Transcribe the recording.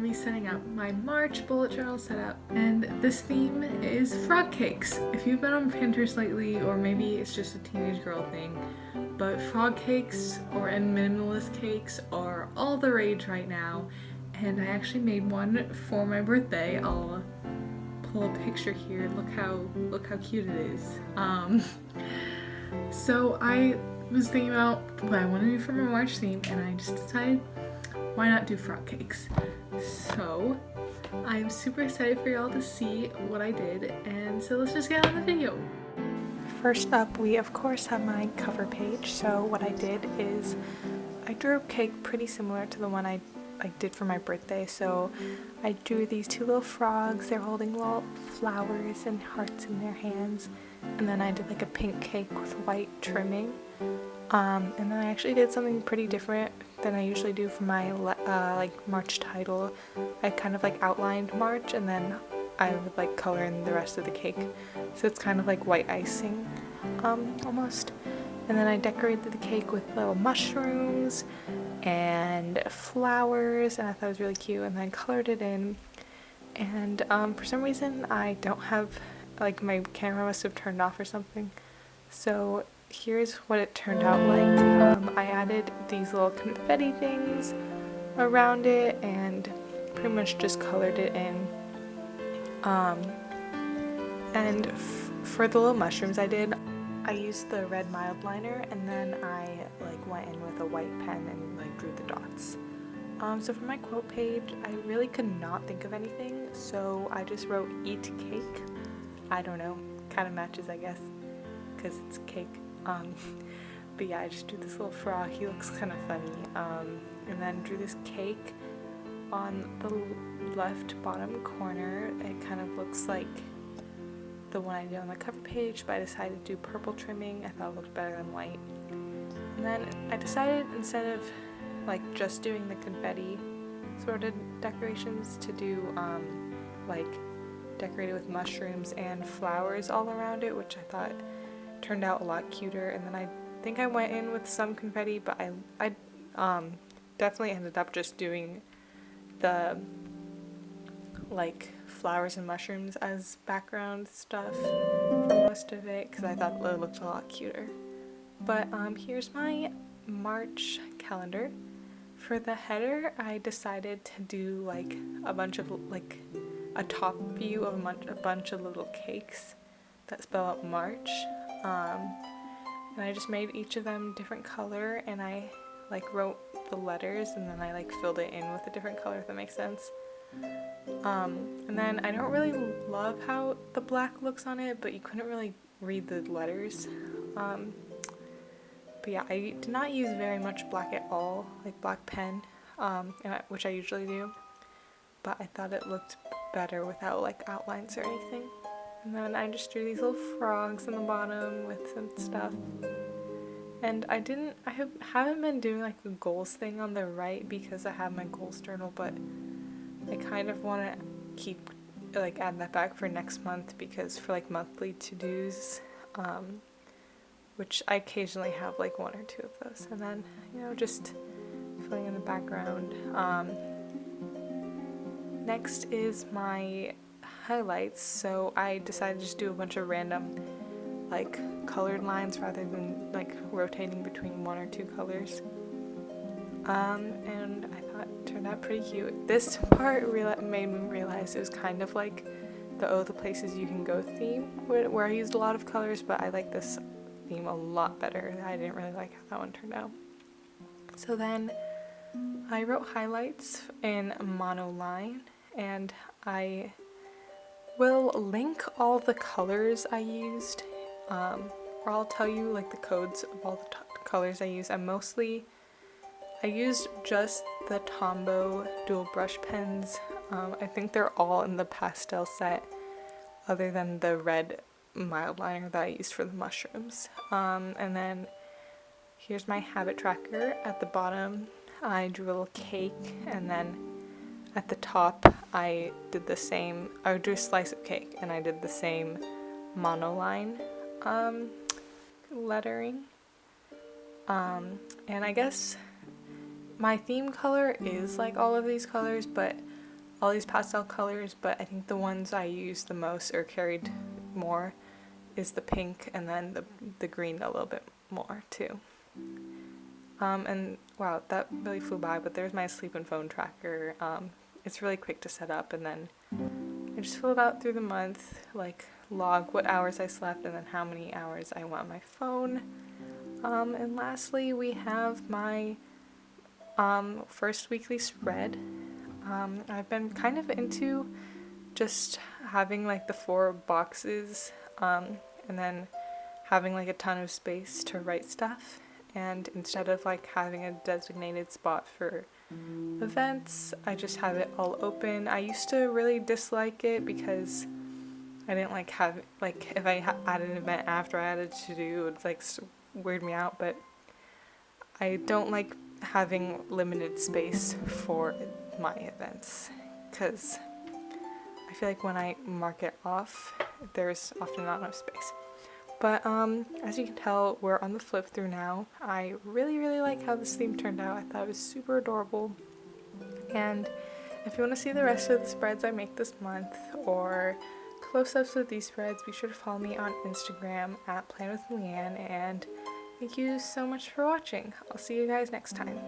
to be setting up my March bullet journal setup, and this theme is frog cakes. If you've been on Pinterest lately, or maybe it's just a teenage girl thing, but frog cakes and minimalist cakes are all the rage right now, and I actually made one for my birthday. I'll pull a picture here. Look how cute it is. So I was thinking about what I want to do for my March theme, and I just decided, why not do frog cakes? So I'm super excited for y'all to see what I did, and so let's just get on the video. First up, we of course have my cover page. So what I did is I drew a cake pretty similar to the one I did for my birthday. So I drew these two little frogs. They're holding little flowers and hearts in their hands, and then I did like a pink cake with white trimming. And then I actually did something pretty different than I usually do for my like March title. I kind of like outlined March, and then I would like color in the rest of the cake, so it's kind of like white icing almost. And then I decorated the cake with little mushrooms and flowers, and I thought it was really cute, and then colored it in. And for some reason I don't have, like, my camera must have turned off or something, so here's what it turned out like. I added these little confetti things around it and pretty much just colored it in. And for the little mushrooms I used the red mildliner, and then I like went in with a white pen and like drew the dots. So for my quote page, I really could not think of anything, so I just wrote "eat cake." I don't know, kind of matches, I guess, because it's cake. But yeah, I just drew this little frog. He looks kind of funny. And then drew this cake on the left bottom corner. It kind of looks like the one I did on the cover page, but I decided to do purple trimming. I thought it looked better than white. And then I decided, instead of like just doing the confetti sort of decorations, to do like decorated with mushrooms and flowers all around it, which I thought turned out a lot cuter. And then I think I went in with some confetti, but I definitely ended up just doing the like flowers and mushrooms as background stuff for most of it, because I thought it looked a lot cuter. But here's my March calendar. For the header, I decided to do like a bunch of like a top view of a bunch of little cakes that spell out March. And I just made each of them different color, and I like wrote the letters, and then I like filled it in with a different color, if that makes sense. And then I don't really love how the black looks on it, but you couldn't really read the letters. But yeah, I did not use very much black at all, like black pen, which I usually do, but I thought it looked better without like outlines or anything. And then I just drew these little frogs on the bottom with some stuff. And I haven't been doing like the goals thing on the right because I have my goals journal, but I kind of want to keep like add that back for next month, because for like monthly to-dos, which I occasionally have like one or two of those. And then, you know, just filling in the background. Next is my highlights. So I decided to just do a bunch of random like colored lines rather than like rotating between one or two colors. And I thought it turned out pretty cute. This part made me realize it was kind of like the places you can go theme, where I used a lot of colors, but I like this theme a lot better. I didn't really like how that one turned out. So then I wrote highlights in monoline, and I will link all the colors I used, or I'll tell you like the codes of all the colors I use. I used just the Tombow dual brush pens. I think they're all in the pastel set, other than the red mildliner that I used for the mushrooms. And then here's my habit tracker. At the bottom I drew a little cake, and then at the top I drew a slice of cake, and I did the same monoline lettering. And I guess my theme color is like all of these colors, but all these pastel colors, but I think the ones I use the most or carried more is the pink, and then the green a little bit more too. And wow, that really flew by, but there's my sleep and phone tracker. It's really quick to set up, and then I just fill it out through the month, like log what hours I slept and then how many hours I went on my phone. And lastly, we have my first weekly spread. I've been kind of into just having like the 4 boxes, and then having like a ton of space to write stuff. And instead of like having a designated spot for events, I just have it all open. I used to really dislike it because I didn't like have, like, if I added an event after I added to do, it's like weird me out, but I don't like having limited space for my events because I feel like when I mark it off, there's often not enough space. But as you can tell, we're on the flip through now. I really, really like how this theme turned out. I thought it was super adorable. And if you want to see the rest of the spreads I make this month or close-ups of these spreads, be sure to follow me on Instagram at Plan with Leanne, and thank you so much for watching. I'll see you guys next time.